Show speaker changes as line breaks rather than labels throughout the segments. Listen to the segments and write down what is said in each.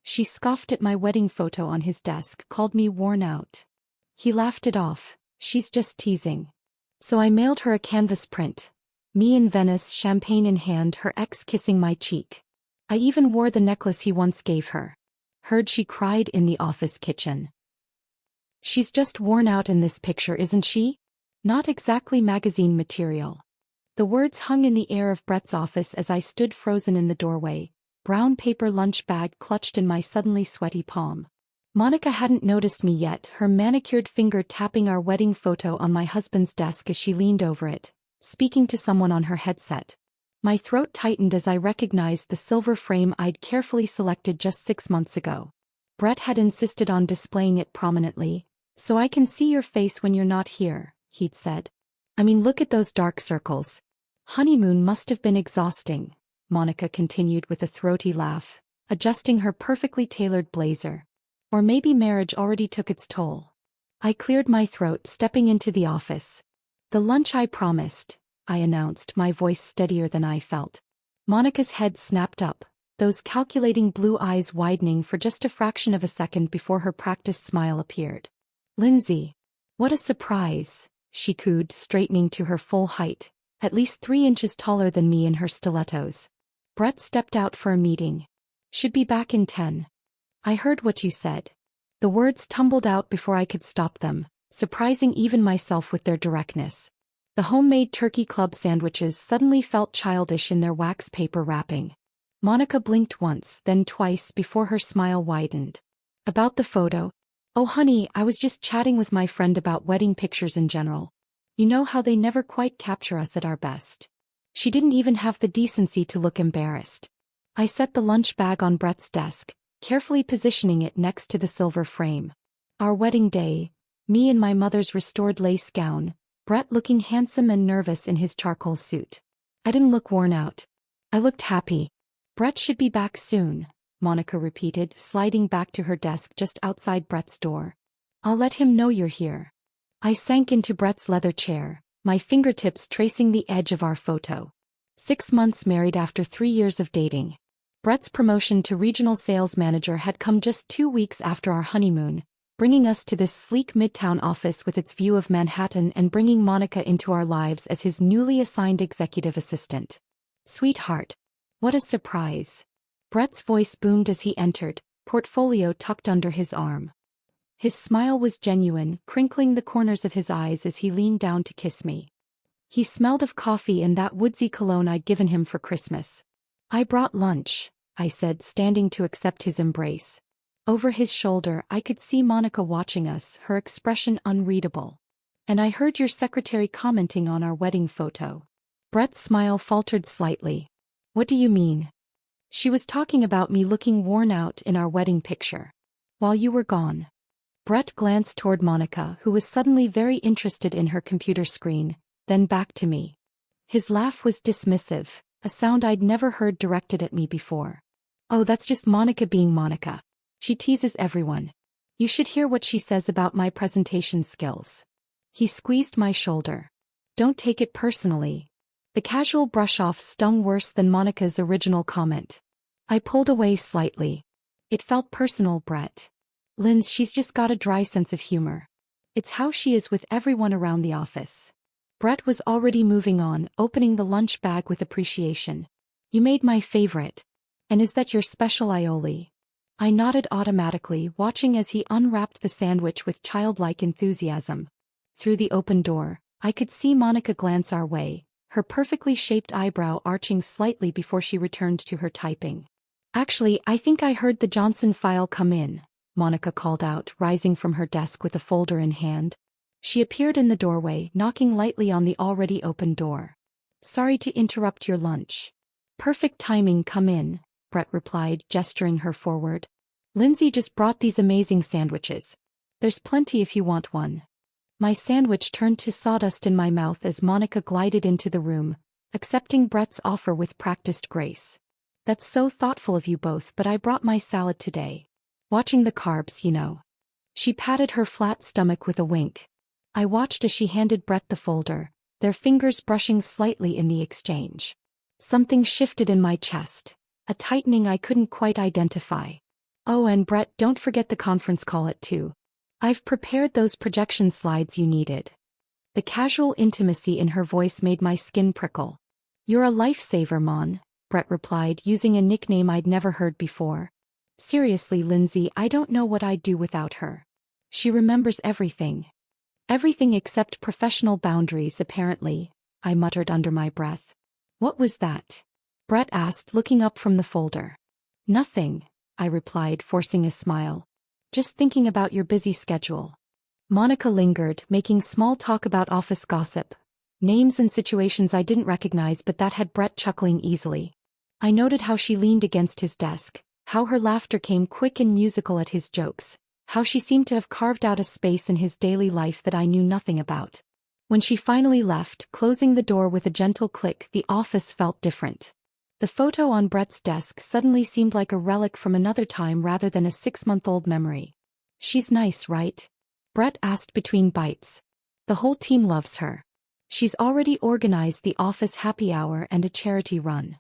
She scoffed at my wedding photo on his desk, called me worn out. He laughed it off. She's just teasing. So I mailed her a canvas print. Me in Venice, champagne in hand, her ex kissing my cheek. I even wore the necklace he once gave her. Heard she cried in the office kitchen. She's just worn out in this picture, isn't she? Not exactly magazine material. The words hung in the air of Brett's office as I stood frozen in the doorway, brown paper lunch bag clutched in my suddenly sweaty palm. Monica hadn't noticed me yet, her manicured finger tapping our wedding photo on my husband's desk as she leaned over it, speaking to someone on her headset. My throat tightened as I recognized the silver frame I'd carefully selected just 6 months ago. Brett had insisted on displaying it prominently. "So I can see your face when you're not here," he'd said. "I mean, look at those dark circles." "Honeymoon must have been exhausting," Monica continued with a throaty laugh, adjusting her perfectly tailored blazer. "Or maybe marriage already took its toll." I cleared my throat, stepping into the office. "The lunch I promised," I announced, my voice steadier than I felt. Monica's head snapped up, those calculating blue eyes widening for just a fraction of a second before her practiced smile appeared. "Lindsay. What a surprise," she cooed, straightening to her full height, at least 3 inches taller than me in her stilettos. "Brett stepped out for a meeting. Should be back in 10. "I heard what you said." The words tumbled out before I could stop them, surprising even myself with their directness. The homemade turkey club sandwiches suddenly felt childish in their wax paper wrapping. Monica blinked once, then twice before her smile widened. "About the photo? Oh honey, I was just chatting with my friend about wedding pictures in general. You know how they never quite capture us at our best." She didn't even have the decency to look embarrassed. I set the lunch bag on Brett's desk, carefully positioning it next to the silver frame. Our wedding day, me in my mother's restored lace gown, Brett looking handsome and nervous in his charcoal suit. I didn't look worn out. I looked happy. "Brett should be back soon," Monica repeated, sliding back to her desk just outside Brett's door. "I'll let him know you're here." I sank into Brett's leather chair, my fingertips tracing the edge of our photo. 6 months married after 3 years of dating. Brett's promotion to regional sales manager had come just 2 weeks after our honeymoon, bringing us to this sleek midtown office with its view of Manhattan and bringing Monica into our lives as his newly assigned executive assistant. "Sweetheart. What a surprise." Brett's voice boomed as he entered, portfolio tucked under his arm. His smile was genuine, crinkling the corners of his eyes as he leaned down to kiss me. He smelled of coffee and that woodsy cologne I'd given him for Christmas. "I brought lunch," I said, standing to accept his embrace. Over his shoulder, I could see Monica watching us, her expression unreadable. "And I heard your secretary commenting on our wedding photo." Brett's smile faltered slightly. "What do you mean?" "She was talking about me looking worn out in our wedding picture. While you were gone." Brett glanced toward Monica, who was suddenly very interested in her computer screen, then back to me. His laugh was dismissive, a sound I'd never heard directed at me before. "Oh, that's just Monica being Monica. She teases everyone. You should hear what she says about my presentation skills." He squeezed my shoulder. "Don't take it personally." The casual brush-off stung worse than Monica's original comment. I pulled away slightly. "It felt personal, Brett. Linz, she's just got a dry sense of humor. It's how she is with everyone around the office." Brett was already moving on, opening the lunch bag with appreciation. "You made my favorite. And is that your special aioli?" I nodded automatically, watching as he unwrapped the sandwich with childlike enthusiasm. Through the open door, I could see Monica glance our way, her perfectly shaped eyebrow arching slightly before she returned to her typing. "Actually, I think I heard the Johnson file come in," Monica called out, rising from her desk with a folder in hand. She appeared in the doorway, knocking lightly on the already open door. "Sorry to interrupt your lunch." "Perfect timing, come in," Brett replied, gesturing her forward. "Lindsay just brought these amazing sandwiches. There's plenty if you want one." My sandwich turned to sawdust in my mouth as Monica glided into the room, accepting Brett's offer with practiced grace. "That's so thoughtful of you both, but I brought my salad today. Watching the carbs, you know." She patted her flat stomach with a wink. I watched as she handed Brett the folder, their fingers brushing slightly in the exchange. Something shifted in my chest, a tightening I couldn't quite identify. Oh, and Brett, don't forget the conference call at 2. I've prepared those projection slides you needed. The casual intimacy in her voice made my skin prickle. You're a lifesaver, Mon, Brett replied, using a nickname I'd never heard before. Seriously, Lindsay, I don't know what I'd do without her. She remembers everything. Everything except professional boundaries, apparently, I muttered under my breath. What was that? Brett asked, looking up from the folder. Nothing, I replied, forcing a smile. Just thinking about your busy schedule. Monica lingered, making small talk about office gossip, names and situations I didn't recognize, but that had Brett chuckling easily. I noted how she leaned against his desk, how her laughter came quick and musical at his jokes, how she seemed to have carved out a space in his daily life that I knew nothing about. When she finally left, closing the door with a gentle click, the office felt different. The photo on Brett's desk suddenly seemed like a relic from another time rather than a 6-month-old memory. She's nice, right? Brett asked between bites. The whole team loves her. She's already organized the office happy hour and a charity run.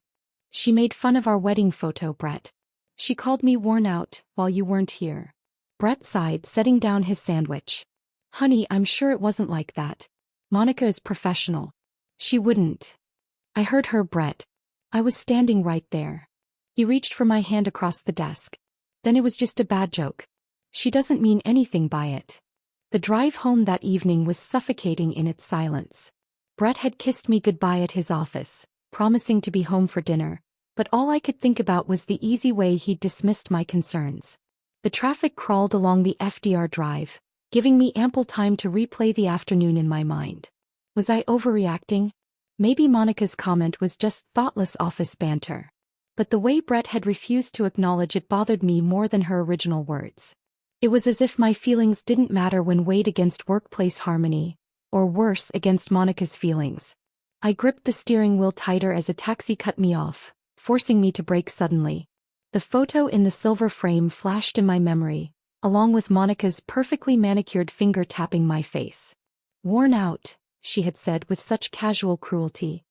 She made fun of our wedding photo, Brett. She called me worn out while you weren't here. Brett sighed, setting down his sandwich. Honey, I'm sure it wasn't like that. Monica is professional. She wouldn't. I heard her, Brett. I was standing right there. He reached for my hand across the desk. Then it was just a bad joke. She doesn't mean anything by it. The drive home that evening was suffocating in its silence. Brett had kissed me goodbye at his office, promising to be home for dinner, but all I could think about was the easy way he'd dismissed my concerns. The traffic crawled along the FDR drive, giving me ample time to replay the afternoon in my mind. Was I overreacting? Maybe Monica's comment was just thoughtless office banter. But the way Brett had refused to acknowledge it bothered me more than her original words. It was as if my feelings didn't matter when weighed against workplace harmony, or worse, against Monica's feelings. I gripped the steering wheel tighter as a taxi cut me off, forcing me to brake suddenly. The photo in the silver frame flashed in my memory, along with Monica's perfectly manicured finger tapping my face. Worn out, she had said with such casual cruelty.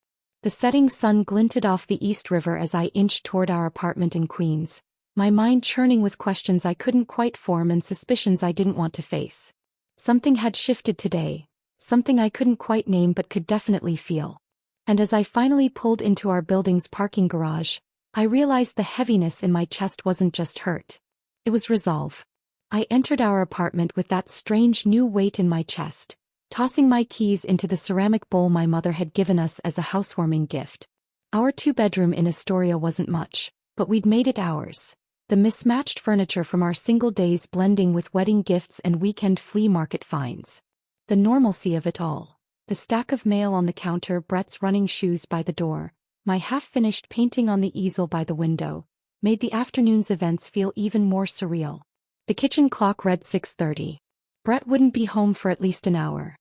The setting sun glinted off the East River as I inched toward our apartment in Queens, my mind churning with questions I couldn't quite form and suspicions I didn't want to face. Something had shifted today, something I couldn't quite name but could definitely feel. And as I finally pulled into our building's parking garage, I realized the heaviness in my chest wasn't just hurt. It was resolve. I entered our apartment with that strange new weight in my chest, tossing my keys into the ceramic bowl my mother had given us as a housewarming gift. Our 2-bedroom in Astoria wasn't much, but we'd made it ours. The mismatched furniture from our single days blending with wedding gifts and weekend flea market finds. The normalcy of it all. The stack of mail on the counter, Brett's running shoes by the door, my half-finished painting on the easel by the window, made the afternoon's events feel even more surreal. The kitchen clock read 6:30. Brett wouldn't be home for at least an hour.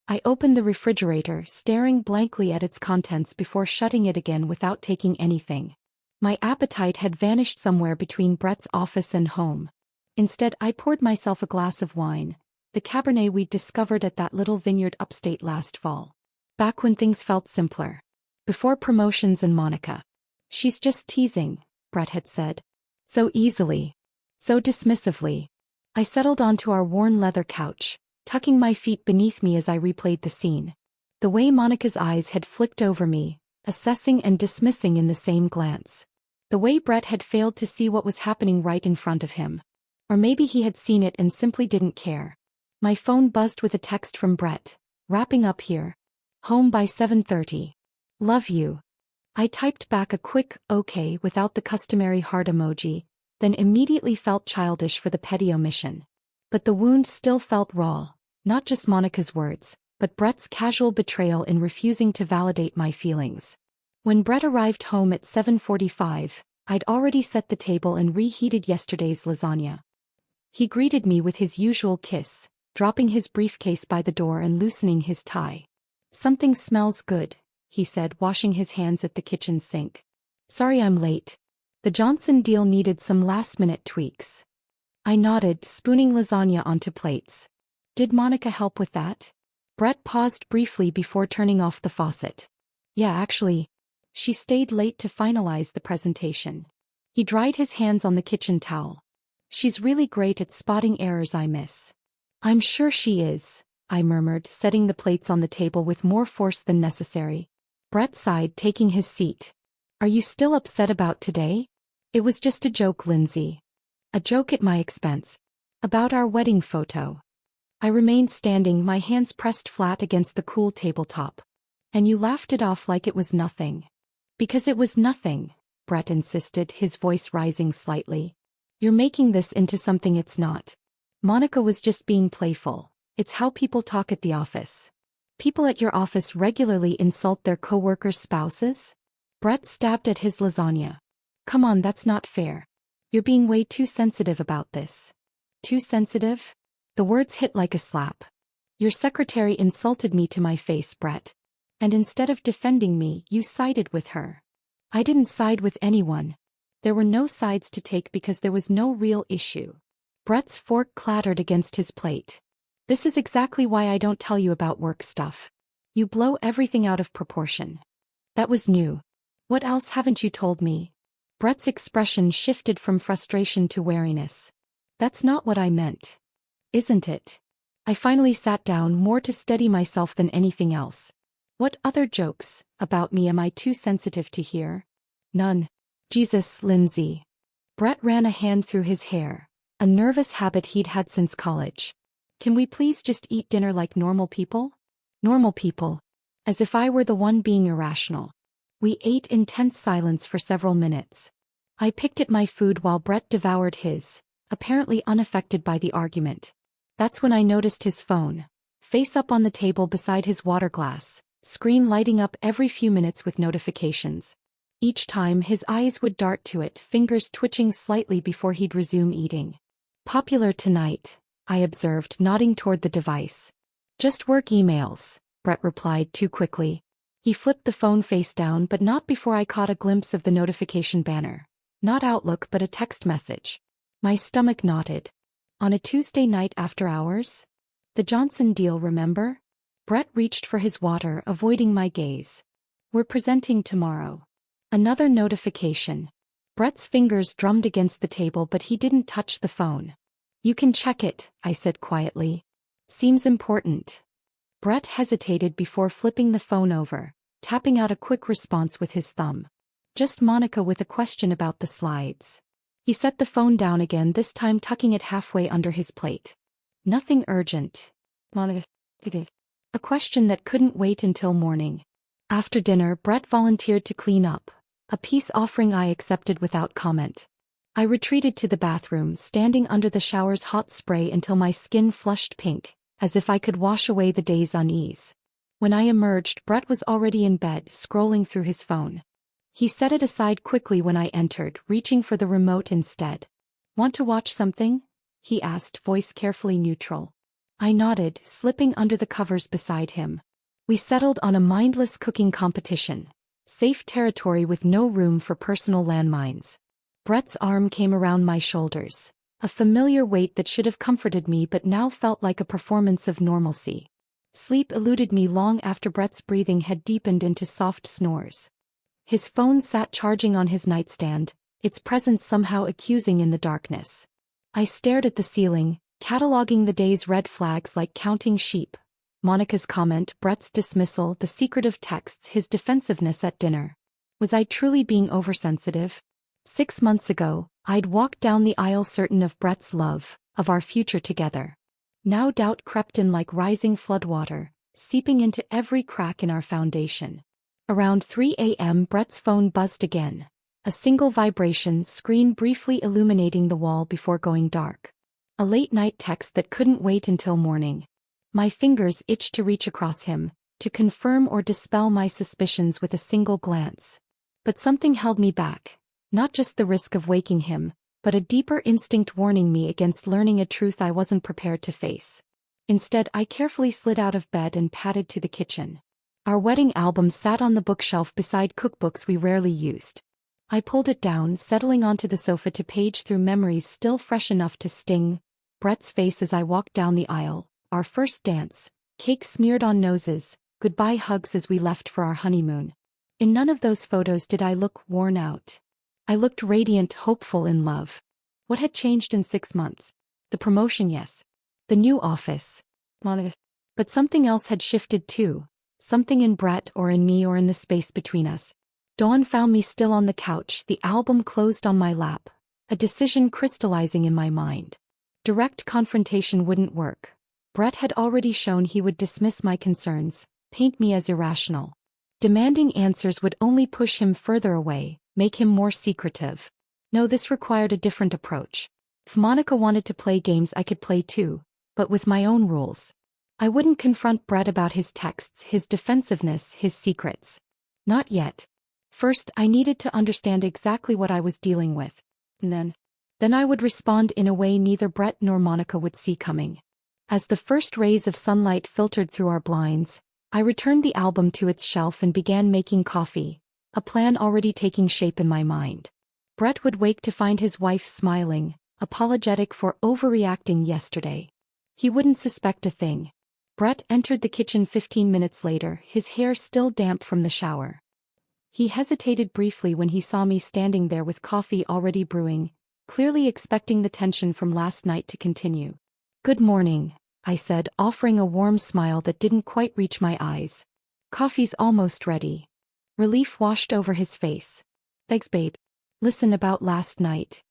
I opened the refrigerator, staring blankly at its contents before shutting it again without taking anything. My appetite had vanished somewhere between Brett's office and home. Instead, I poured myself a glass of wine, the Cabernet we'd discovered at that little vineyard upstate last fall. Back when things felt simpler. Before promotions and Monica. She's just teasing, Brett had said. So easily. So dismissively. I settled onto our worn leather couch, tucking my feet beneath me as I replayed the scene. The way Monica's eyes had flicked over me, assessing and dismissing in the same glance. The way Brett had failed to see what was happening right in front of him. Or maybe he had seen it and simply didn't care. My phone buzzed with a text from Brett. Wrapping up here. Home by 7:30. Love you. I typed back a quick, okay, without the customary heart emoji, then immediately felt childish for the petty omission. But the wound still felt raw, not just Monica's words, but Brett's casual betrayal in refusing to validate my feelings. When Brett arrived home at 7:45, I'd already set the table and reheated yesterday's lasagna. He greeted me with his usual kiss, dropping his briefcase by the door and loosening his tie. Something smells good, he said, washing his hands at the kitchen sink. Sorry I'm late. The Johnson deal needed some last-minute tweaks. I nodded, spooning lasagna onto plates. Did Monica help with that? Brett paused briefly before turning off the faucet. Yeah, actually. She stayed late to finalize the presentation. He dried his hands on the kitchen towel. She's really great at spotting errors I miss. I'm sure she is, I murmured, setting the plates on the table with more force than necessary. Brett sighed, taking his seat. Are you still upset about today? It was just a joke, Lindsay. A joke at my expense. About our wedding photo. I remained standing, my hands pressed flat against the cool tabletop. And you laughed it off like it was nothing. Because it was nothing, Brett insisted, his voice rising slightly. You're making this into something it's not. Monica was just being playful. It's how people talk at the office. People at your office regularly insult their coworkers' spouses? Brett stabbed at his lasagna. Come on, that's not fair. You're being way too sensitive about this. Too sensitive? The words hit like a slap. Your secretary insulted me to my face, Brett. And instead of defending me, you sided with her. I didn't side with anyone. There were no sides to take because there was no real issue. Brett's fork clattered against his plate. This is exactly why I don't tell you about work stuff. You blow everything out of proportion. That was new. What else haven't you told me? Brett's expression shifted from frustration to wariness. That's not what I meant. Isn't it? I finally sat down, more to steady myself than anything else. What other jokes about me am I too sensitive to hear? None. Jesus, Lindsay. Brett ran a hand through his hair, a nervous habit he'd had since college. Can we please just eat dinner like normal people? Normal people. As if I were the one being irrational. We ate in tense silence for several minutes. I picked at my food while Brett devoured his, apparently unaffected by the argument. That's when I noticed his phone, face up on the table beside his water glass, screen lighting up every few minutes with notifications. Each time his eyes would dart to it, fingers twitching slightly before he'd resume eating. Popular tonight, I observed, nodding toward the device. Just work emails, Brett replied too quickly. He flipped the phone face down, but not before I caught a glimpse of the notification banner. Not Outlook, but a text message. My stomach knotted. On a Tuesday night after hours? The Johnson deal, remember? Brett reached for his water, avoiding my gaze. We're presenting tomorrow. Another notification. Brett's fingers drummed against the table, but he didn't touch the phone. You can check it, I said quietly. Seems important. Brett hesitated before flipping the phone over, tapping out a quick response with his thumb. Just Monica with a question about the slides. He set the phone down again, this time tucking it halfway under his plate. Nothing urgent. Monica. A question that couldn't wait until morning. After dinner, Brett volunteered to clean up, a peace offering I accepted without comment. I retreated to the bathroom, standing under the shower's hot spray until my skin flushed pink, as if I could wash away the day's unease. When I emerged, Brett was already in bed, scrolling through his phone. He set it aside quickly when I entered, reaching for the remote instead. Want to watch something? He asked, voice carefully neutral. I nodded, slipping under the covers beside him. We settled on a mindless cooking competition. Safe territory with no room for personal landmines. Brett's arm came around my shoulders. A familiar weight that should have comforted me but now felt like a performance of normalcy. Sleep eluded me long after Brett's breathing had deepened into soft snores. His phone sat charging on his nightstand, its presence somehow accusing in the darkness. I stared at the ceiling, cataloging the day's red flags like counting sheep. Monica's comment, Brett's dismissal, the secretive texts, his defensiveness at dinner. Was I truly being oversensitive? 6 months ago, I'd walked down the aisle certain of Brett's love, of our future together. Now doubt crept in like rising floodwater, seeping into every crack in our foundation. Around 3 a.m. Brett's phone buzzed again. A single vibration, screen briefly illuminating the wall before going dark. A late-night text that couldn't wait until morning. My fingers itched to reach across him, to confirm or dispel my suspicions with a single glance. But something held me back. Not just the risk of waking him, but a deeper instinct warning me against learning a truth I wasn't prepared to face. Instead, I carefully slid out of bed and padded to the kitchen. Our wedding album sat on the bookshelf beside cookbooks we rarely used. I pulled it down, settling onto the sofa to page through memories still fresh enough to sting. Brett's face as I walked down the aisle, our first dance, cake smeared on noses, goodbye hugs as we left for our honeymoon. In none of those photos did I look worn out. I looked radiant, hopeful, in love. What had changed in 6 months? The promotion, yes. The new office. Monica. But something else had shifted too. Something in Brett or in me or in the space between us. Dawn found me still on the couch, the album closed on my lap. A decision crystallizing in my mind. Direct confrontation wouldn't work. Brett had already shown he would dismiss my concerns, paint me as irrational. Demanding answers would only push him further away, make him more secretive. No, this required a different approach. If Monica wanted to play games, I could play too, but with my own rules. I wouldn't confront Brett about his texts, his defensiveness, his secrets. Not yet. First, I needed to understand exactly what I was dealing with. And then I would respond in a way neither Brett nor Monica would see coming. As the first rays of sunlight filtered through our blinds, I returned the album to its shelf and began making coffee, a plan already taking shape in my mind. Brett would wake to find his wife smiling, apologetic for overreacting yesterday. He wouldn't suspect a thing. Brett entered the kitchen 15 minutes later, his hair still damp from the shower. He hesitated briefly when he saw me standing there with coffee already brewing, clearly expecting the tension from last night to continue. "Good morning," I said, offering a warm smile that didn't quite reach my eyes. "Coffee's almost ready." Relief washed over his face. "Thanks, babe. Listen, about last night."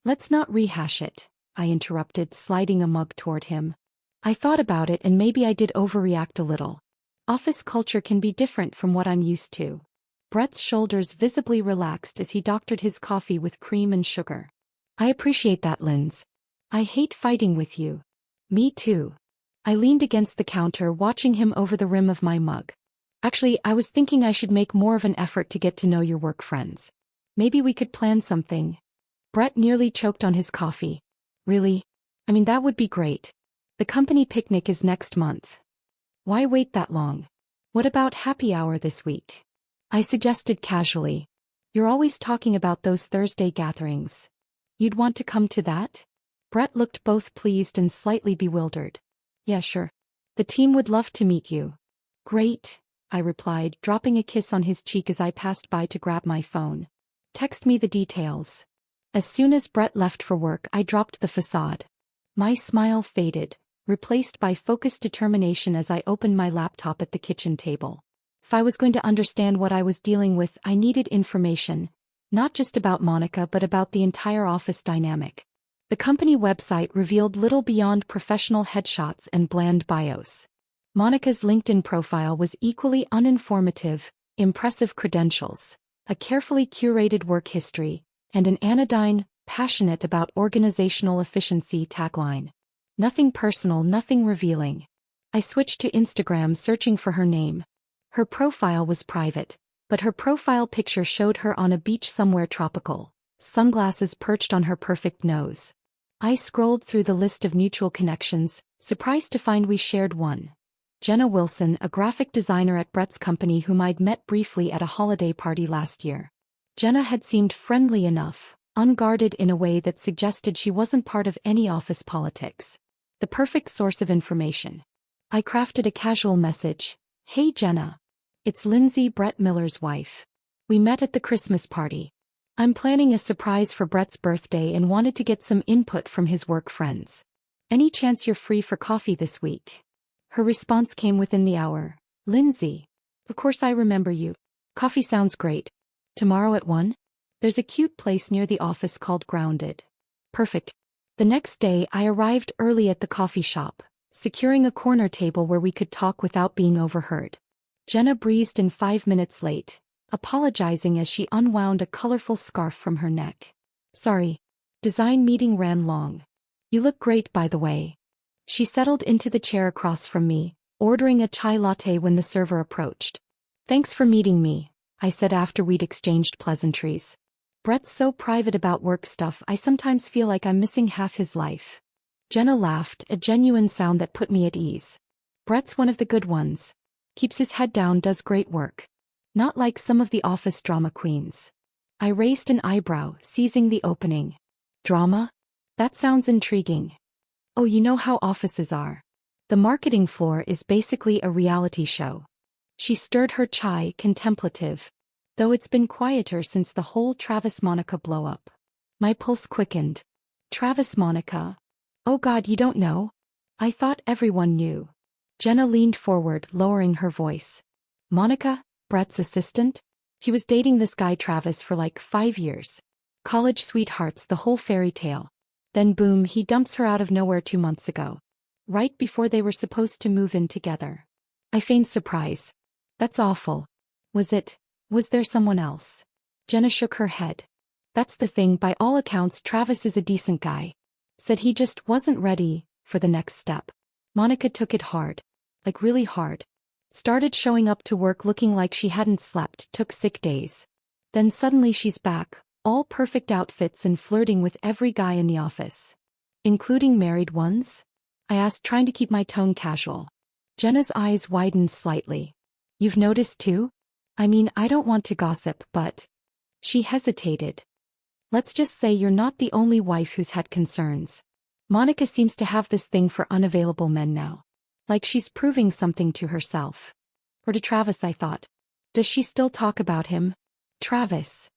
"Let's not rehash it," I interrupted, sliding a mug toward him. "I thought about it and maybe I did overreact a little. Office culture can be different from what I'm used to." Brett's shoulders visibly relaxed as he doctored his coffee with cream and sugar. "I appreciate that, Linz. I hate fighting with you." "Me too." I leaned against the counter, watching him over the rim of my mug. "Actually, I was thinking I should make more of an effort to get to know your work friends. Maybe we could plan something." Brett nearly choked on his coffee. "Really? I mean, that would be great. The company picnic is next month. Why wait that long? What about happy hour this week?" I suggested casually. "You're always talking about those Thursday gatherings. You'd want to come to that?" Brett looked both pleased and slightly bewildered. "Yeah, sure. The team would love to meet you." "Great," I replied, dropping a kiss on his cheek as I passed by to grab my phone. "Text me the details." As soon as Brett left for work, I dropped the facade. My smile faded, replaced by focused determination as I opened my laptop at the kitchen table. If I was going to understand what I was dealing with, I needed information, not just about Monica but about the entire office dynamic. The company website revealed little beyond professional headshots and bland bios. Monica's LinkedIn profile was equally uninformative, impressive credentials, a carefully curated work history, and an anodyne, passionate about organizational efficiency tagline. Nothing personal, nothing revealing. I switched to Instagram, searching for her name. Her profile was private, but her profile picture showed her on a beach somewhere tropical, sunglasses perched on her perfect nose. I scrolled through the list of mutual connections, surprised to find we shared one. Jenna Wilson, a graphic designer at Brett's company whom I'd met briefly at a holiday party last year. Jenna had seemed friendly enough, unguarded in a way that suggested she wasn't part of any office politics. The perfect source of information. I crafted a casual message. "Hey Jenna. It's Lindsay, Brett Miller's wife. We met at the Christmas party. I'm planning a surprise for Brett's birthday and wanted to get some input from his work friends. Any chance you're free for coffee this week?" Her response came within the hour. "Lindsay. Of course I remember you. Coffee sounds great. Tomorrow at 1? There's a cute place near the office called Grounded." Perfect. The next day I arrived early at the coffee shop, securing a corner table where we could talk without being overheard. Jenna breezed in 5 minutes late, apologizing as she unwound a colorful scarf from her neck. "Sorry. Design meeting ran long. You look great, by the way." She settled into the chair across from me, ordering a chai latte when the server approached. "Thanks for meeting me," I said after we'd exchanged pleasantries. "Brett's so private about work stuff, I sometimes feel like I'm missing half his life." Jenna laughed, a genuine sound that put me at ease. "Brett's one of the good ones. Keeps his head down, does great work. Not like some of the office drama queens." I raised an eyebrow, seizing the opening. "Drama? That sounds intriguing." "Oh, you know how offices are. The marketing floor is basically a reality show." She stirred her chai, contemplative. "Though it's been quieter since the whole Travis Monica blow-up." My pulse quickened. Travis Monica. Oh God, you don't know? I thought everyone knew. Jenna leaned forward, lowering her voice. Monica, Brett's assistant? He was dating this guy Travis for like 5 years. College sweethearts, the whole fairy tale. Then boom, he dumps her out of nowhere 2 months ago. Right before they were supposed to move in together. I feigned surprise. That's awful. Was there someone else? Jenna shook her head. That's the thing, by all accounts Travis is a decent guy. Said he just wasn't ready for the next step. Monica took it hard. Like really hard. Started showing up to work looking like she hadn't slept, took sick days. Then suddenly she's back, all perfect outfits and flirting with every guy in the office. Including married ones? I asked, trying to keep my tone casual. Jenna's eyes widened slightly. You've noticed too? I mean, I don't want to gossip, but... She hesitated. Let's just say you're not the only wife who's had concerns. Monica seems to have this thing for unavailable men now. Like she's proving something to herself. Or to Travis, I thought. Does she still talk about him? Travis.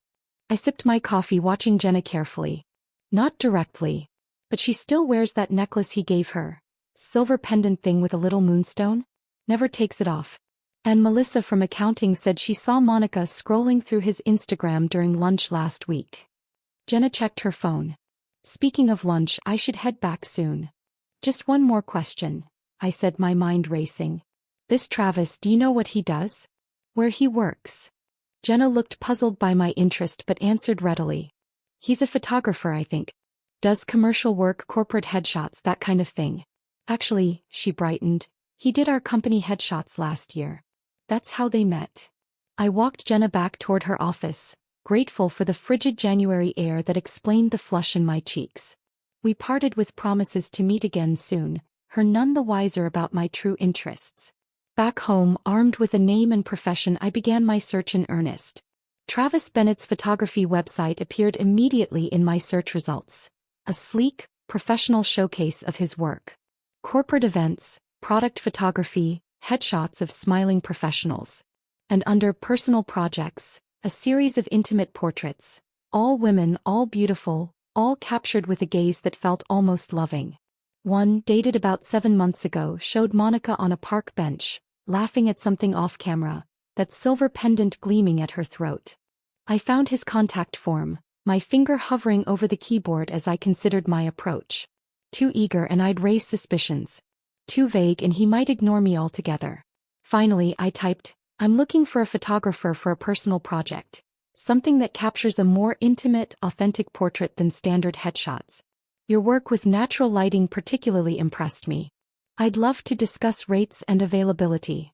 I sipped my coffee, watching Jenna carefully. Not directly. But she still wears that necklace he gave her. Silver pendant thing with a little moonstone. Never takes it off. And Melissa from accounting said she saw Monica scrolling through his Instagram during lunch last week. Jenna checked her phone. Speaking of lunch, I should head back soon. Just one more question, I said, my mind racing. This Travis, do you know what he does? Where he works? Jenna looked puzzled by my interest but answered readily. He's a photographer, I think. Does commercial work, corporate headshots, that kind of thing. Actually, she brightened, he did our company headshots last year. That's how they met. I walked Jenna back toward her office, grateful for the frigid January air that explained the flush in my cheeks. We parted with promises to meet again soon, her none the wiser about my true interests. Back home, armed with a name and profession, I began my search in earnest. Travis Bennett's photography website appeared immediately in my search results. A sleek, professional showcase of his work. Corporate events, product photography, headshots of smiling professionals. And under personal projects, a series of intimate portraits. All women, all beautiful, all captured with a gaze that felt almost loving. One, dated about 7 months ago, showed Monica on a park bench, laughing at something off camera, that silver pendant gleaming at her throat. I found his contact form, my finger hovering over the keyboard as I considered my approach. Too eager and I'd raise suspicions. Too vague and he might ignore me altogether. Finally, I typed, I'm looking for a photographer for a personal project. Something that captures a more intimate, authentic portrait than standard headshots. Your work with natural lighting particularly impressed me. I'd love to discuss rates and availability.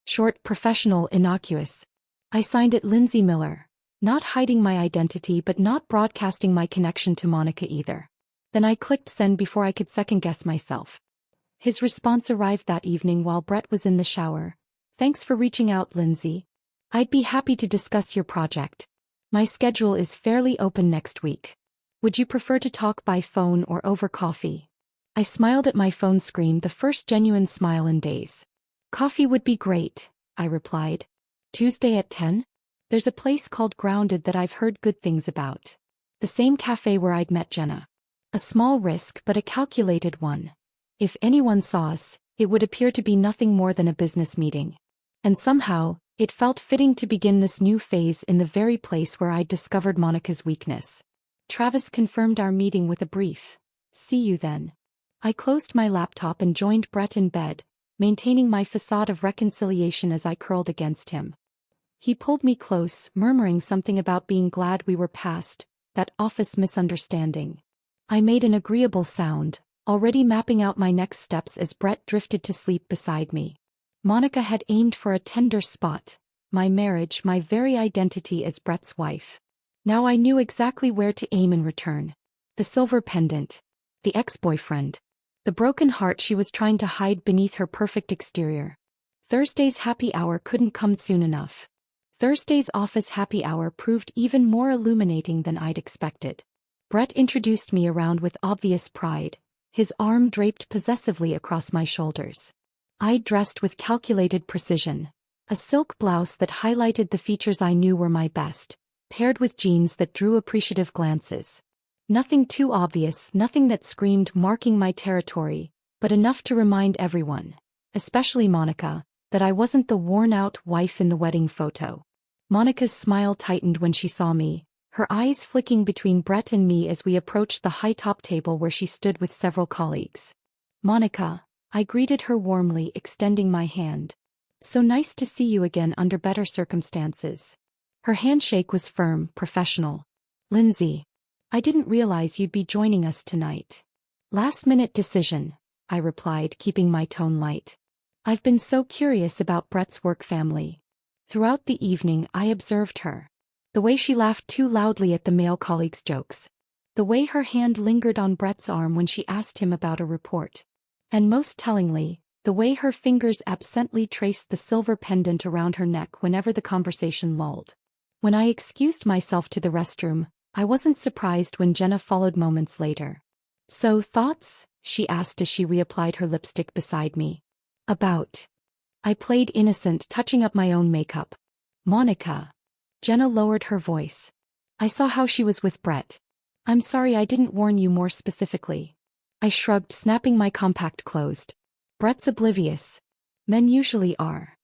Short, professional, innocuous. I signed it Lindsay Miller, not hiding my identity but not broadcasting my connection to Monica either. Then I clicked send before I could second-guess myself. His response arrived that evening while Brett was in the shower. Thanks for reaching out, Lindsay. I'd be happy to discuss your project. My schedule is fairly open next week. Would you prefer to talk by phone or over coffee? I smiled at my phone screen, the first genuine smile in days. Coffee would be great, I replied. Tuesday at 10? There's a place called Grounded that I've heard good things about. The same cafe where I'd met Jenna. A small risk but a calculated one. If anyone saw us, it would appear to be nothing more than a business meeting. And somehow, it felt fitting to begin this new phase in the very place where I'd discovered Monica's weakness. Travis confirmed our meeting with a brief, "See you then." I closed my laptop and joined Brett in bed, maintaining my facade of reconciliation as I curled against him. He pulled me close, murmuring something about being glad we were past that office misunderstanding. I made an agreeable sound, already mapping out my next steps as Brett drifted to sleep beside me. Monica had aimed for a tender spot, my marriage, my very identity as Brett's wife. Now I knew exactly where to aim in return. The silver pendant. The ex-boyfriend. The broken heart she was trying to hide beneath her perfect exterior. Thursday's happy hour couldn't come soon enough. Thursday's office happy hour proved even more illuminating than I'd expected. Brett introduced me around with obvious pride, his arm draped possessively across my shoulders. I dressed with calculated precision. A silk blouse that highlighted the features I knew were my best, paired with jeans that drew appreciative glances. Nothing too obvious, nothing that screamed marking my territory, but enough to remind everyone, especially Monica, that I wasn't the worn-out wife in the wedding photo. Monica's smile tightened when she saw me, her eyes flicking between Brett and me as we approached the high-top table where she stood with several colleagues. "Monica," I greeted her warmly, extending my hand. "So nice to see you again under better circumstances." Her handshake was firm, professional. "Lindsay, I didn't realize you'd be joining us tonight." "Last-minute decision," I replied, keeping my tone light. "I've been so curious about Brett's work family." Throughout the evening I observed her. The way she laughed too loudly at the male colleagues' jokes. The way her hand lingered on Brett's arm when she asked him about a report. And most tellingly, the way her fingers absently traced the silver pendant around her neck whenever the conversation lulled. When I excused myself to the restroom, I wasn't surprised when Jenna followed moments later. "So, thoughts?" she asked as she reapplied her lipstick beside me. "About." I played innocent, touching up my own makeup. "Monica." Jenna lowered her voice. "I saw how she was with Brett. I'm sorry I didn't warn you more specifically." I shrugged, snapping my compact closed. "Brett's oblivious. Men usually are."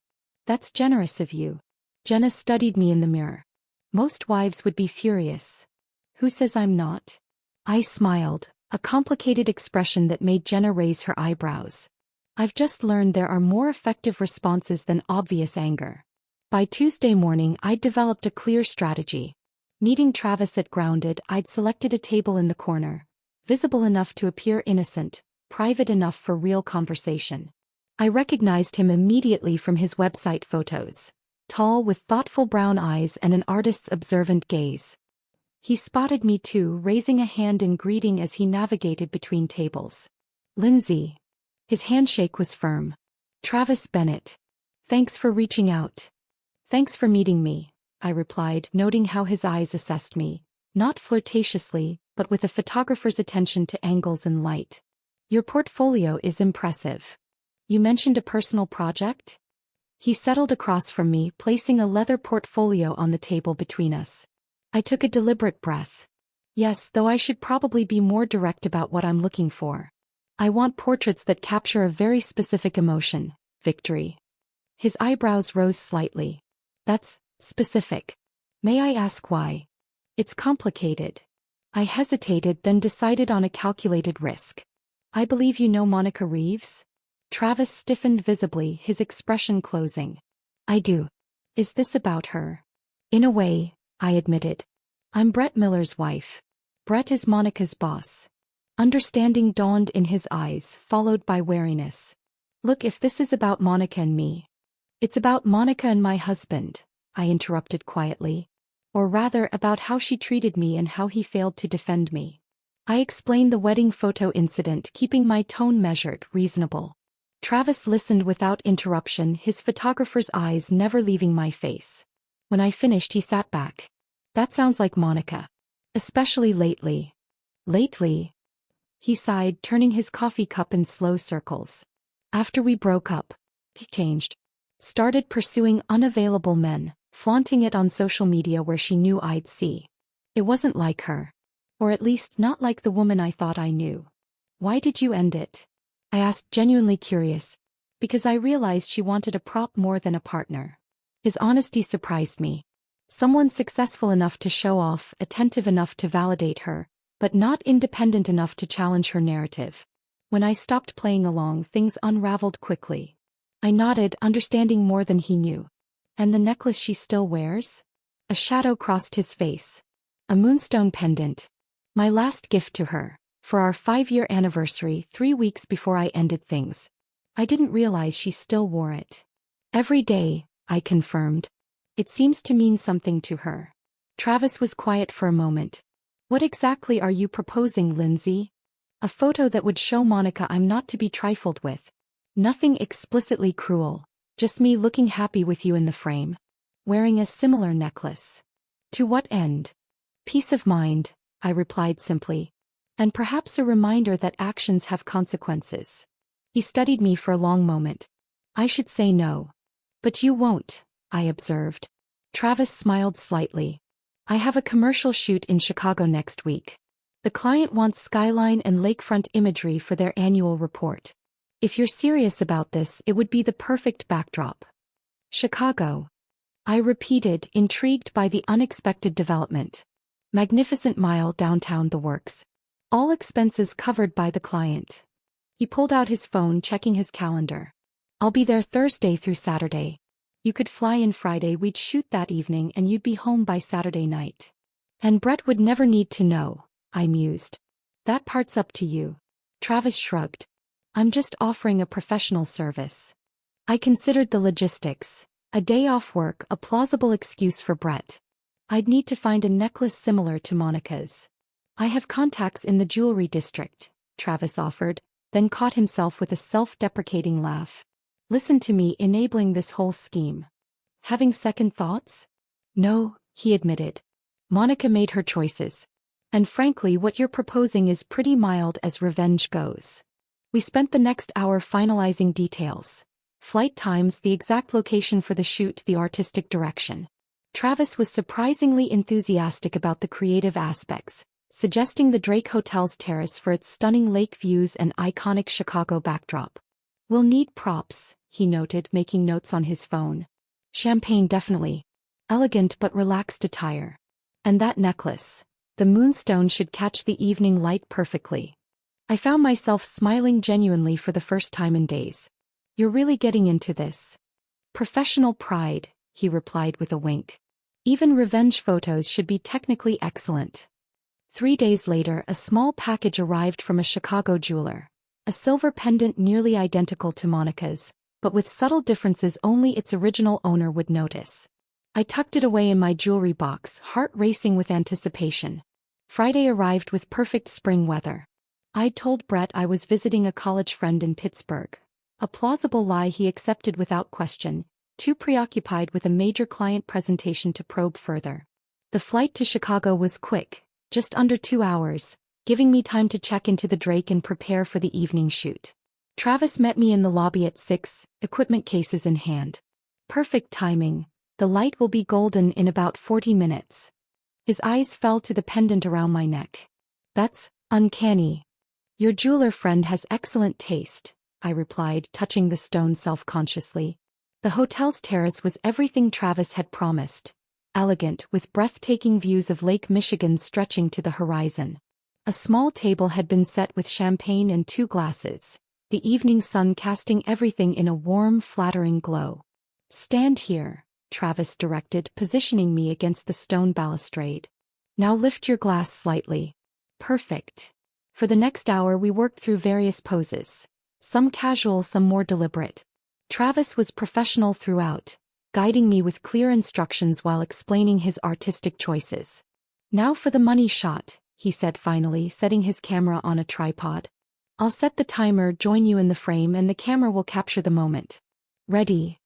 "That's generous of you." Jenna studied me in the mirror. "Most wives would be furious." "Who says I'm not?" I smiled, a complicated expression that made Jenna raise her eyebrows. "I've just learned there are more effective responses than obvious anger." By Tuesday morning I'd developed a clear strategy. Meeting Travis at Grounded, I'd selected a table in the corner, visible enough to appear innocent, private enough for real conversation. I recognized him immediately from his website photos. Tall with thoughtful brown eyes and an artist's observant gaze. He spotted me too, raising a hand in greeting as he navigated between tables. "Lindsay." His handshake was firm. "Travis Bennett. Thanks for reaching out." "Thanks for meeting me," I replied, noting how his eyes assessed me, not flirtatiously, but with a photographer's attention to angles and light. "Your portfolio is impressive. You mentioned a personal project?" He settled across from me, placing a leather portfolio on the table between us. I took a deliberate breath. "Yes, though I should probably be more direct about what I'm looking for. I want portraits that capture a very specific emotion, victory." His eyebrows rose slightly. "That's specific. May I ask why?" "It's complicated." I hesitated, then decided on a calculated risk. "I believe you know Monica Reeves?" Travis stiffened visibly, his expression closing. "I do." "Is this about her?" "In a way," I admitted. "I'm Brett Miller's wife. Brett is Monica's boss." Understanding dawned in his eyes, followed by wariness. "Look, if this is about Monica and me." "It's about Monica and my husband," I interrupted quietly. "Or rather, about how she treated me and how he failed to defend me." I explained the wedding photo incident, keeping my tone measured, reasonable. Travis listened without interruption, his photographer's eyes never leaving my face. When I finished, he sat back. "That sounds like Monica. Especially lately." "Lately?" He sighed, turning his coffee cup in slow circles. "After we broke up, he changed. Started pursuing unavailable men, flaunting it on social media where she knew I'd see. It wasn't like her. Or at least not like the woman I thought I knew." "Why did you end it?" I asked, genuinely curious. "Because I realized she wanted a prop more than a partner." His honesty surprised me. Someone successful enough to show off, attentive enough to validate her, but not independent enough to challenge her narrative. When I stopped playing along, things unraveled quickly. I nodded, understanding more than he knew. "And the necklace she still wears?" A shadow crossed his face. "A moonstone pendant. My last gift to her, for our 5-year anniversary, 3 weeks before I ended things. I didn't realize she still wore it." "Every day," I confirmed. "It seems to mean something to her." Travis was quiet for a moment. "What exactly are you proposing, Lindsay?" "A photo that would show Monica I'm not to be trifled with. Nothing explicitly cruel, just me looking happy with you in the frame. Wearing a similar necklace." "To what end?" "Peace of mind," I replied simply. "And perhaps a reminder that actions have consequences." He studied me for a long moment. "I should say no." "But you won't," I observed. Travis smiled slightly. "I have a commercial shoot in Chicago next week. The client wants skyline and lakefront imagery for their annual report. If you're serious about this, it would be the perfect backdrop. Chicago. I repeated, intrigued by the unexpected development. Magnificent mile downtown, the works. All expenses covered by the client. He pulled out his phone, checking his calendar. I'll be there Thursday through Saturday. You could fly in Friday, we'd shoot that evening, and you'd be home by Saturday night. And Brett would never need to know, I mused. That part's up to you. Travis shrugged. I'm just offering a professional service. I considered the logistics. A day off work, a plausible excuse for Brett. I'd need to find a necklace similar to Monica's. I have contacts in the jewelry district, Travis offered, then caught himself with a self-deprecating laugh. Listen to me enabling this whole scheme. Having second thoughts? No, he admitted. Monica made her choices. And frankly, what you're proposing is pretty mild as revenge goes. We spent the next hour finalizing details. Flight times, the exact location for the shoot, the artistic direction. Travis was surprisingly enthusiastic about the creative aspects, suggesting the Drake Hotel's terrace for its stunning lake views and iconic Chicago backdrop. We'll need props, he noted, making notes on his phone. Champagne definitely. Elegant but relaxed attire. And that necklace. The moonstone should catch the evening light perfectly. I found myself smiling genuinely for the first time in days. You're really getting into this. Professional pride, he replied with a wink. Even revenge photos should be technically excellent. 3 days later, a small package arrived from a Chicago jeweler. A silver pendant nearly identical to Monica's, but with subtle differences only its original owner would notice. I tucked it away in my jewelry box, heart racing with anticipation. Friday arrived with perfect spring weather. I'd told Brett I was visiting a college friend in Pittsburgh. A plausible lie he accepted without question, too preoccupied with a major client presentation to probe further. The flight to Chicago was quick, just under 2 hours, giving me time to check into the Drake and prepare for the evening shoot. Travis met me in the lobby at 6, equipment cases in hand. Perfect timing. The light will be golden in about 40 minutes. His eyes fell to the pendant around my neck. That's uncanny. Your jeweler friend has excellent taste, I replied, touching the stone self-consciously. The hotel's terrace was everything Travis had promised. Elegant, with breathtaking views of Lake Michigan stretching to the horizon. A small table had been set with champagne and 2 glasses, the evening sun casting everything in a warm, flattering glow. Stand here, Travis directed, positioning me against the stone balustrade. Now lift your glass slightly. Perfect. For the next hour we worked through various poses. Some casual, some more deliberate. Travis was professional throughout, guiding me with clear instructions while explaining his artistic choices. Now for the money shot, he said finally, setting his camera on a tripod. I'll set the timer, join you in the frame, and the camera will capture the moment. Ready?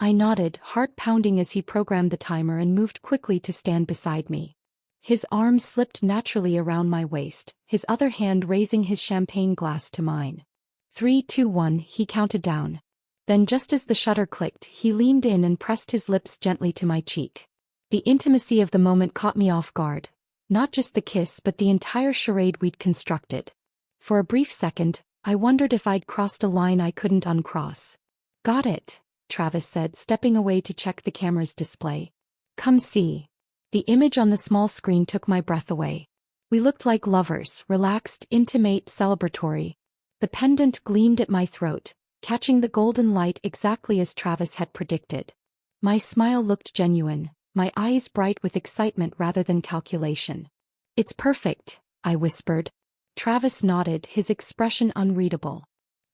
I nodded, heart pounding as he programmed the timer and moved quickly to stand beside me. His arm slipped naturally around my waist, his other hand raising his champagne glass to mine. 3, 2, 1, he counted down. Then just as the shutter clicked, he leaned in and pressed his lips gently to my cheek. The intimacy of the moment caught me off guard. Not just the kiss but the entire charade we'd constructed. For a brief second, I wondered if I'd crossed a line I couldn't uncross. Got it, Travis said, stepping away to check the camera's display. Come see. The image on the small screen took my breath away. We looked like lovers, relaxed, intimate, celebratory. The pendant gleamed at my throat, catching the golden light exactly as Travis had predicted. My smile looked genuine, my eyes bright with excitement rather than calculation. It's perfect, I whispered. Travis nodded, his expression unreadable.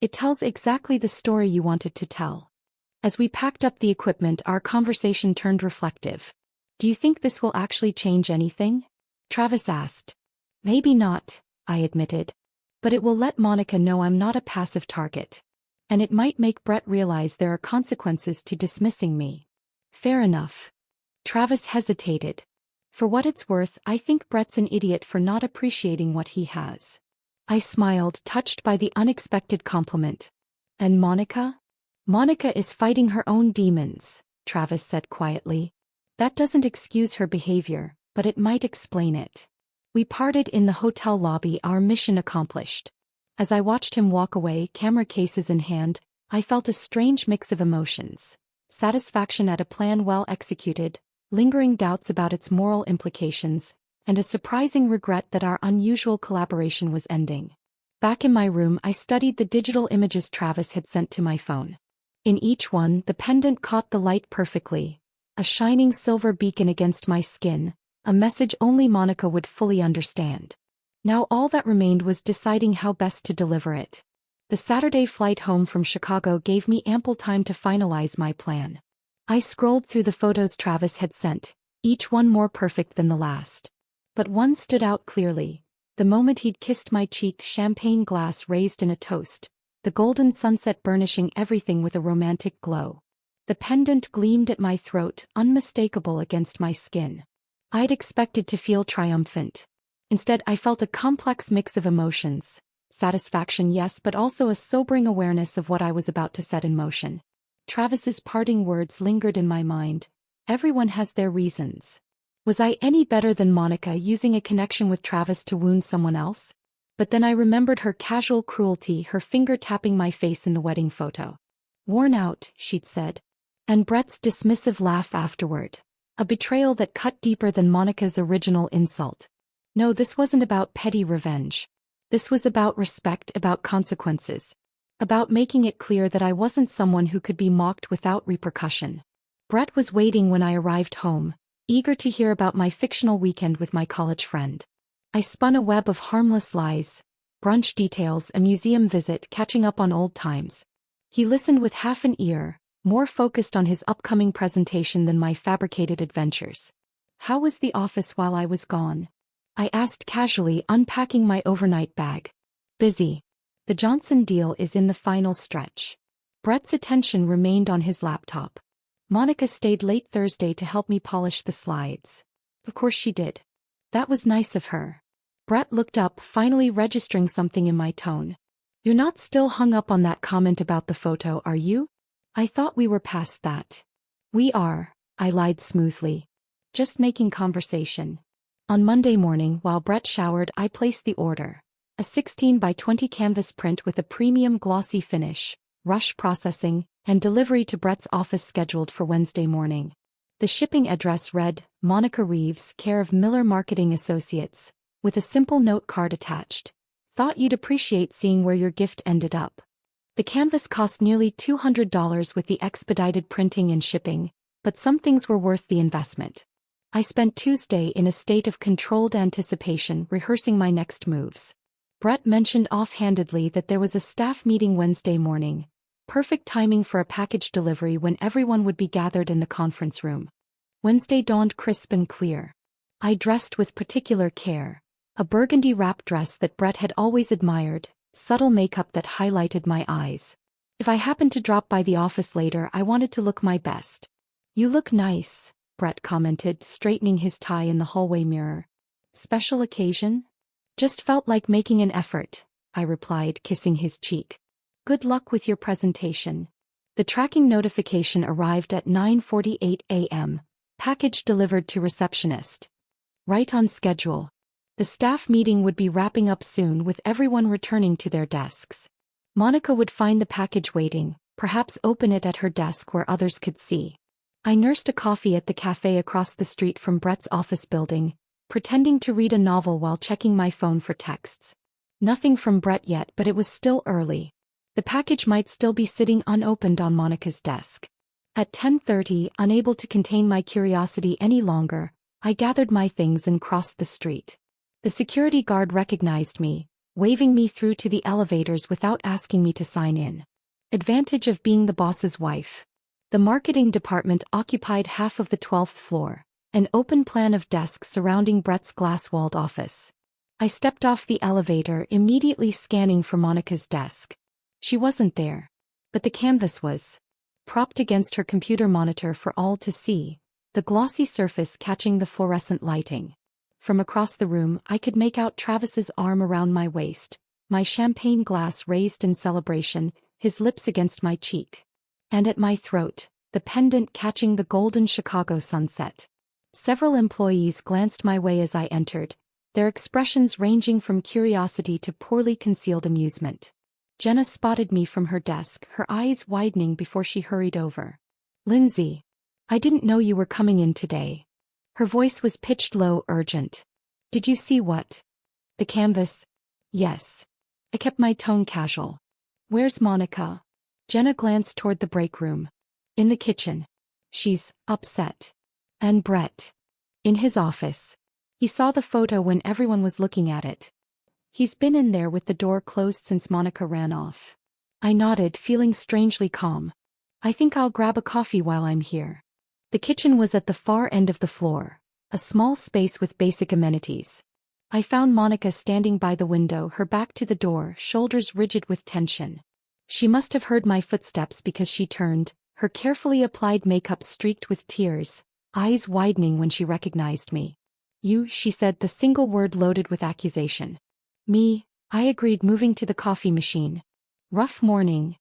It tells exactly the story you wanted to tell. As we packed up the equipment, our conversation turned reflective. Do you think this will actually change anything? Travis asked. Maybe not, I admitted. But it will let Monica know I'm not a passive target. And it might make Brett realize there are consequences to dismissing me. Fair enough. Travis hesitated. For what it's worth, I think Brett's an idiot for not appreciating what he has. I smiled, touched by the unexpected compliment. And Monica? Monica is fighting her own demons, Travis said quietly. That doesn't excuse her behavior, but it might explain it. We parted in the hotel lobby, our mission accomplished. As I watched him walk away, camera cases in hand, I felt a strange mix of emotions. Satisfaction at a plan well executed, lingering doubts about its moral implications, and a surprising regret that our unusual collaboration was ending. Back in my room, I studied the digital images Travis had sent to my phone. In each one, the pendant caught the light perfectly, a shining silver beacon against my skin, a message only Monica would fully understand. Now all that remained was deciding how best to deliver it. The Saturday flight home from Chicago gave me ample time to finalize my plan. I scrolled through the photos Travis had sent, each one more perfect than the last. But one stood out clearly. The moment he'd kissed my cheek, champagne glass raised in a toast, the golden sunset burnishing everything with a romantic glow. The pendant gleamed at my throat, unmistakable against my skin. I'd expected to feel triumphant. Instead, I felt a complex mix of emotions. Satisfaction, yes, but also a sobering awareness of what I was about to set in motion. Travis's parting words lingered in my mind. Everyone has their reasons. Was I any better than Monica, using a connection with Travis to wound someone else? But then I remembered her casual cruelty, her finger tapping my face in the wedding photo. "Worn out," she'd said. And Brett's dismissive laugh afterward. A betrayal that cut deeper than Monica's original insult. No, this wasn't about petty revenge. This was about respect, about consequences. About making it clear that I wasn't someone who could be mocked without repercussion. Brett was waiting when I arrived home, eager to hear about my fictional weekend with my college friend. I spun a web of harmless lies, brunch details, a museum visit, catching up on old times. He listened with half an ear, more focused on his upcoming presentation than my fabricated adventures. "How was the office while I was gone?" I asked casually, unpacking my overnight bag. "Busy. The Johnson deal is in the final stretch." Brett's attention remained on his laptop. "Monica stayed late Thursday to help me polish the slides." "Of course she did. That was nice of her." Brett looked up, finally registering something in my tone. "You're not still hung up on that comment about the photo, are you? I thought we were past that." "We are," I lied smoothly. "Just making conversation." On Monday morning, while Brett showered, I placed the order. A 16 by 20 canvas print with a premium glossy finish, rush processing, and delivery to Brett's office scheduled for Wednesday morning. The shipping address read, Monica Reeves, care of Miller Marketing Associates, with a simple note card attached. "Thought you'd appreciate seeing where your gift ended up." The canvas cost nearly $200 with the expedited printing and shipping, but some things were worth the investment. I spent Tuesday in a state of controlled anticipation, rehearsing my next moves. Brett mentioned offhandedly that there was a staff meeting Wednesday morning. Perfect timing for a package delivery when everyone would be gathered in the conference room. Wednesday dawned crisp and clear. I dressed with particular care. A burgundy wrap dress that Brett had always admired, subtle makeup that highlighted my eyes. If I happened to drop by the office later, I wanted to look my best. "You look nice," Brett commented, straightening his tie in the hallway mirror. "Special occasion?" "Just felt like making an effort," I replied, kissing his cheek. "Good luck with your presentation." The tracking notification arrived at 9:48 a.m. Package delivered to receptionist. Right on schedule. The staff meeting would be wrapping up soon, with everyone returning to their desks. Monica would find the package waiting, perhaps open it at her desk where others could see. I nursed a coffee at the cafe across the street from Brett's office building, pretending to read a novel while checking my phone for texts. Nothing from Brett yet, but it was still early. The package might still be sitting unopened on Monica's desk. At 10:30, unable to contain my curiosity any longer, I gathered my things and crossed the street. The security guard recognized me, waving me through to the elevators without asking me to sign in. Advantage of being the boss's wife. The marketing department occupied half of the 12th floor, an open plan of desks surrounding Brett's glass-walled office. I stepped off the elevator, immediately scanning for Monica's desk. She wasn't there. But the canvas was. Propped against her computer monitor for all to see, the glossy surface catching the fluorescent lighting. From across the room, I could make out Travis's arm around my waist, my champagne glass raised in celebration, his lips against my cheek. And at my throat, the pendant catching the golden Chicago sunset. Several employees glanced my way as I entered, their expressions ranging from curiosity to poorly concealed amusement. Jenna spotted me from her desk, her eyes widening before she hurried over. "Lindsay, I didn't know you were coming in today." Her voice was pitched low, urgent. "Did you see what? The canvas?" "Yes." I kept my tone casual. "Where's Monica?" Jenna glanced toward the break room. "In the kitchen. She's upset." "And Brett?" "In his office. He saw the photo when everyone was looking at it. He's been in there with the door closed since Monica ran off." I nodded, feeling strangely calm. "I think I'll grab a coffee while I'm here." The kitchen was at the far end of the floor, a small space with basic amenities. I found Monica standing by the window, her back to the door, shoulders rigid with tension. She must have heard my footsteps because she turned, her carefully applied makeup streaked with tears, eyes widening when she recognized me. "You," she said, the single word loaded with accusation. "Me," I agreed, moving to the coffee machine. "Rough morning."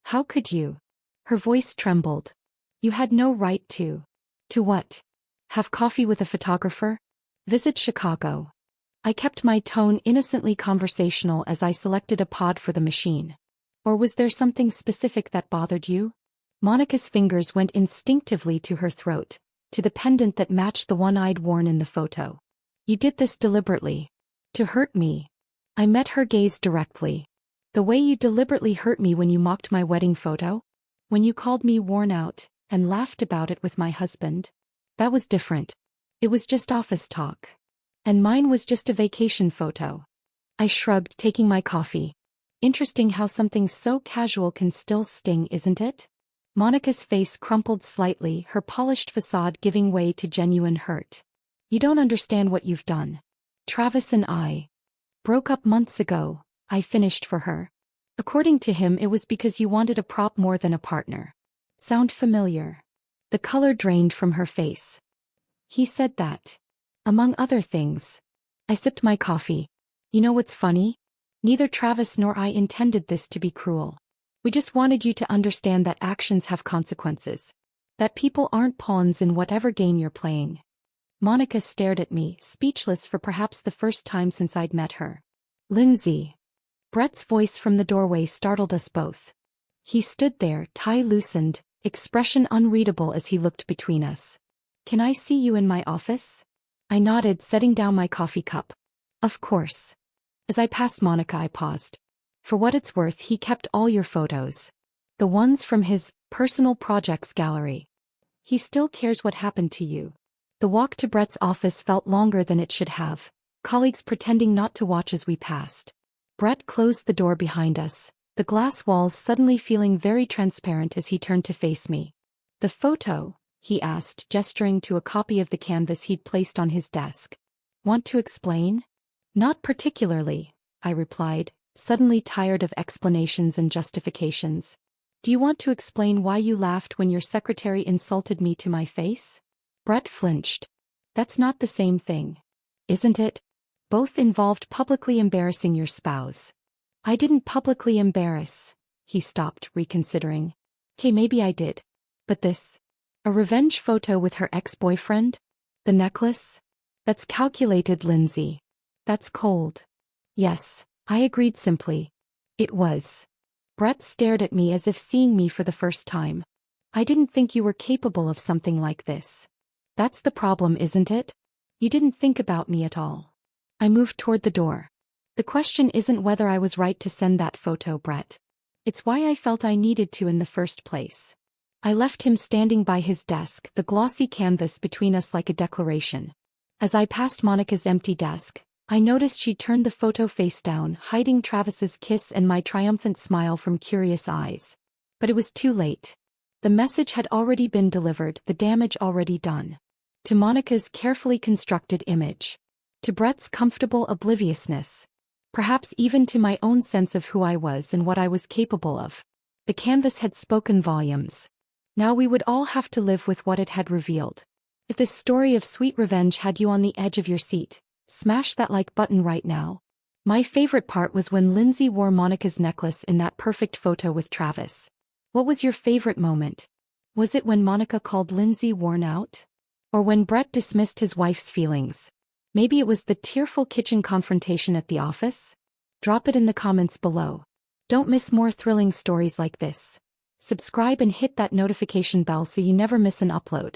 "How could you?" Her voice trembled. "You had no right to." "To what? Have coffee with a photographer? Visit Chicago?" I kept my tone innocently conversational as I selected a pod for the machine. "Or was there something specific that bothered you?" Monica's fingers went instinctively to her throat, to the pendant that matched the one I'd worn in the photo. "You did this deliberately. To hurt me." I met her gaze directly. "The way you deliberately hurt me when you mocked my wedding photo? When you called me worn out, and laughed about it with my husband? That was different. It was just office talk. And mine was just a vacation photo." I shrugged, taking my coffee. "Interesting how something so casual can still sting, isn't it?" Monica's face crumpled slightly, her polished facade giving way to genuine hurt. "You don't understand what you've done. Travis and I broke up months ago," I finished for her. "According to him, it was because you wanted a prop more than a partner." Sound familiar? The color drained from her face. "He said that. Among other things." I sipped my coffee. "You know what's funny? Neither Travis nor I intended this to be cruel. We just wanted you to understand that actions have consequences. That people aren't pawns in whatever game you're playing." Monica stared at me, speechless for perhaps the first time since I'd met her. "Lindsay." Brett's voice from the doorway startled us both. He stood there, tie loosened, expression unreadable as he looked between us. "Can I see you in my office?" I nodded, setting down my coffee cup. "Of course." As I passed Monica, I paused. "For what it's worth, he kept all your photos. The ones from his personal projects gallery. He still cares what happened to you." The walk to Brett's office felt longer than it should have, colleagues pretending not to watch as we passed. Brett closed the door behind us, the glass walls suddenly feeling very transparent as he turned to face me. "The photo?" he asked, gesturing to a copy of the canvas he'd placed on his desk. "Want to explain?" "Not particularly," I replied, suddenly tired of explanations and justifications. "Do you want to explain why you laughed when your secretary insulted me to my face?" Brett flinched. "That's not the same thing. Isn't it? Both involved publicly embarrassing your spouse." "I didn't publicly embarrass." He stopped, reconsidering. "Okay, maybe I did. But this? A revenge photo with her ex-boyfriend? The necklace? That's calculated, Lindsay. That's cold." "Yes," I agreed simply. "It was." Brett stared at me as if seeing me for the first time. "I didn't think you were capable of something like this." "That's the problem, isn't it? You didn't think about me at all." I moved toward the door. "The question isn't whether I was right to send that photo, Brett. It's why I felt I needed to in the first place." I left him standing by his desk, the glossy canvas between us like a declaration. As I passed Monica's empty desk, I noticed she'd turned the photo face down, hiding Travis's kiss and my triumphant smile from curious eyes. But it was too late. The message had already been delivered, the damage already done. To Monica's carefully constructed image. To Brett's comfortable obliviousness. Perhaps even to my own sense of who I was and what I was capable of. The canvas had spoken volumes. Now we would all have to live with what it had revealed. If this story of sweet revenge had you on the edge of your seat, smash that like button right now. My favorite part was when Lindsay wore Monica's necklace in that perfect photo with Travis. What was your favorite moment? Was it when Monica called Lindsay worn out? Or when Brett dismissed his wife's feelings? Maybe it was the tearful kitchen confrontation at the office? Drop it in the comments below. Don't miss more thrilling stories like this. Subscribe and hit that notification bell so you never miss an upload.